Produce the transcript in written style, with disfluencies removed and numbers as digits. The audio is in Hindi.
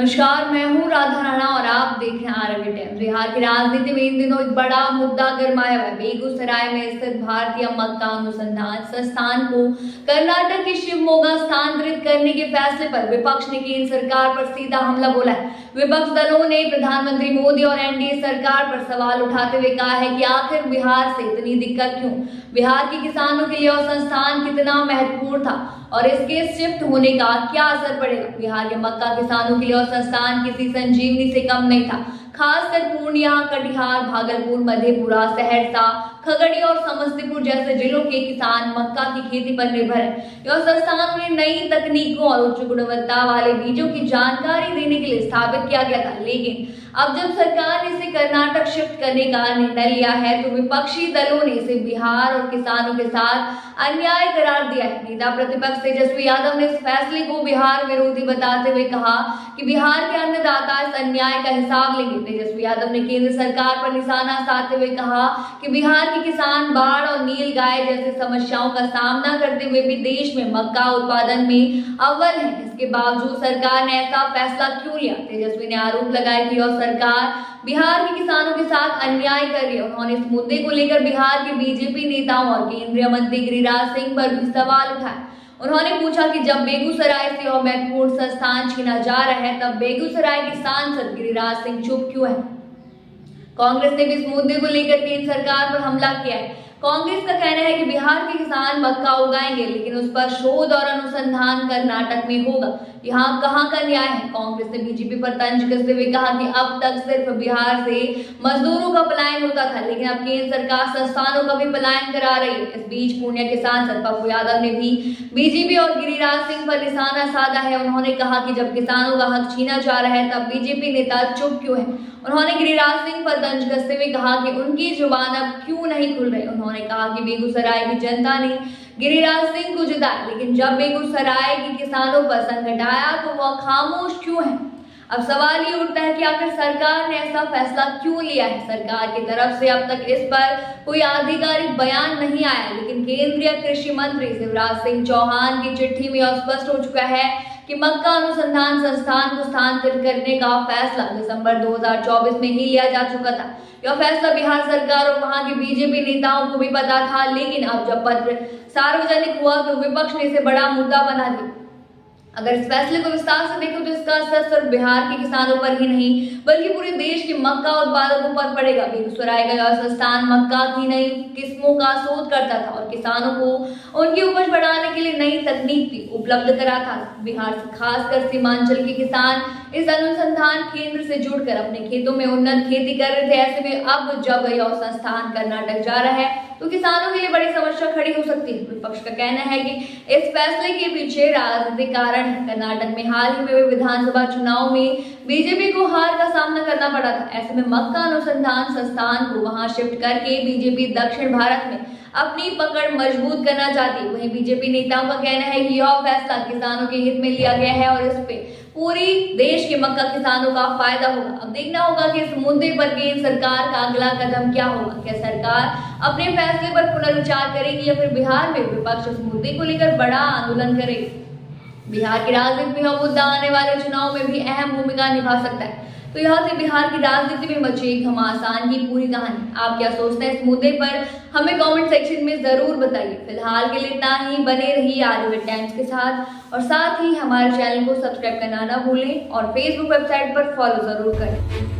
नमस्कार, मैं हूँ राधा राणा और आप देख रहे हैं आरके टाइम्स। बिहार की राजनीति में इन दिनों एक बड़ा मुद्दा गरमाया हुआ है। बेगूसराय में स्थित भारतीय मक्का अनुसंधान संस्थान को कर्नाटक के शिवमोगा स्थानांतरित करने के फैसले पर विपक्ष ने केंद्र सरकार पर सीधा हमला बोला है। विपक्ष दलों ने प्रधानमंत्री मोदी और एनडीए सरकार पर सवाल उठाते हुए कहा है कि आखिर बिहार से इतनी दिक्कत क्यों, बिहार के किसानों के लिए और संस्थान कितना महत्वपूर्ण था और इसके शिफ्ट होने का क्या असर पड़ेगा। बिहार के मक्का किसानों के लिए और संस्थान किसी संजीवनी से कम नहीं था। खासकर पूर्णिया, कटिहार, भागलपुर, मधेपुरा, सहरसा, खगड़िया और समस्तीपुर जैसे जिलों के किसान मक्का की खेती पर निर्भर है। यह संस्थान उन्हें नई तकनीकों और उच्च गुणवत्ता वाले बीजों की जानकारी देने के लिए स्थापित किया गया था, लेकिन अब जब सरकार ने इसे कर्नाटक शिफ्ट करने का निर्णय लिया है तो विपक्षी दलों ने इसे बिहार और किसानों के साथ अन्याय करार दिया है। नेता प्रतिपक्ष तेजस्वी यादव ने इस फैसले को बिहार विरोधी बताते हुए कहा कि बिहार के अन्नदाता इस अन्याय का हिसाब लेंगे। तेजस्वी यादव ने केंद्र सरकार पर निशाना साधते हुए कहा कि बिहार के किसान बाढ़ और नील गाय जैसी समस्याओं का सामना करते हुए भी देश में मक्का उत्पादन में अव्वल है। इसके बावजूद सरकार ने ऐसा फैसला क्यों लिया? तेजस्वी ने आरोप लगाया कि यह सरकार बिहार के किसानों के साथ अन्याय कर रही है। उन्होंने इस मुद्दे को लेकर बिहार के बीजेपी नेताओं और केंद्रीय मंत्री गिरिराज सिंह पर भी सवाल उठाए। उन्होंने पूछा कि जब बेगूसराय से यह महत्वपूर्ण संस्थान छीना जा रहा है तब बेगूसराय के सांसद गिरिराज सिंह चुप क्यों है। कांग्रेस ने भी इस मुद्दे को लेकर केंद्र सरकार पर हमला किया है। कांग्रेस का कहना है कि बिहार के किसान मक्का उगाएंगे, लेकिन उस पर शोध और अनुसंधान कर्नाटक में होगा। यहाँ कहाँ का न्याय है? कांग्रेस ने बीजेपी पर तंज कसते हुए कहा कि अब तक सिर्फ बिहार से मजदूरों का पलायन होता था, लेकिन अब केंद्र सरकार संस्थानों का भी पलायन करा रही है। इस बीच पूर्णिया के सांसद पप्पू यादव ने भी बीजेपी और गिरिराज सिंह पर निशाना साधा है। उन्होंने कहा कि जब किसानों का हक छीना जा रहा है तब बीजेपी नेता चुप क्यों है। उन्होंने गिरिराज सिंह पर तंज कसते हुए कहा कि उनकी जुबान अब क्यों नहीं खुल रही। उन्होंने कहा कि बेगूसराय की जनता ने गिरिराज सिंह को जिताया, लेकिन जब बेगूसराय के किसानों पर संकट आया तो वह खामोश क्यों है। अब सवाल ये उठता है कि आखिर सरकार ने ऐसा फैसला क्यों लिया है। सरकार की तरफ से अब तक इस पर कोई आधिकारिक बयान नहीं आया, लेकिन केंद्रीय कृषि मंत्री शिवराज सिंह चौहान की चिट्ठी में स्पष्ट हो चुका है कि मक्का अनुसंधान संस्थान को स्थानांतरित करने का फैसला दिसंबर 2024 में ही लिया जा चुका था। यह फैसला बिहार सरकार और वहां के बीजेपी नेताओं को भी पता था, लेकिन अब जब पत्र सार्वजनिक हुआ तो विपक्ष ने इसे बड़ा मुद्दा बना दिया। अगर इस फैसले को विस्तार से देखें तो इसका असर सिर्फ बिहार के किसानों पर ही नहीं बल्कि पूरे देश के मक्का उत्पादकों पर पड़ेगा। बेगूसराय का यह संस्थान मक्का की नई किस्मों का शोध करता था और किसानों को उनकी उपज बढ़ाने के लिए नई तकनीक भी उपलब्ध कराता था। बिहार से खासकर सीमांचल के किसान इस अनुसंधान केंद्र से जुड़कर अपने खेतों में उन्नत खेती कर रहे थे। ऐसे में अब जब यह संस्थान कर्नाटक जा रहा है तो किसानों के लिए बड़ी समस्या खड़ी हो सकती है। विपक्ष का कहना है कि इस फैसले के पीछे राजनीतिक कारण है। कर्नाटक में हाल ही में हुए विधानसभा चुनाव में बीजेपी को हार का सामना करना पड़ा था। ऐसे में मक्का अनुसंधान संस्थान को वहां शिफ्ट करके बीजेपी दक्षिण भारत में अपनी पकड़ मजबूत करना चाहती है। वहीं बीजेपी नेताओं का कहना है कि यह फैसला किसानों के हित में लिया गया है और इस पे पूरी देश के मक्का किसानों का फायदा होगा। अब देखना होगा कि इस मुद्दे पर केंद्र सरकार का अगला कदम क्या होगा। क्या सरकार अपने फैसले पर पुनर्विचार करेगी या फिर बिहार में विपक्ष इस मुद्दे को लेकर बड़ा आंदोलन करेगी। बिहार की राजनीति में यह मुद्दा आने वाले चुनाव में भी अहम भूमिका निभा सकता है। तो यहाँ से बिहार की राजनीति में मचे घमासान की पूरी कहानी। आप क्या सोचते हैं इस मुद्दे पर, हमें कमेंट सेक्शन में जरूर बताइए। फिलहाल के लिए इतना ही। बने रहिए आरके टाइम्स के साथ और साथ ही हमारे चैनल को सब्सक्राइब करना ना भूलें और फेसबुक वेबसाइट पर फॉलो जरूर करें।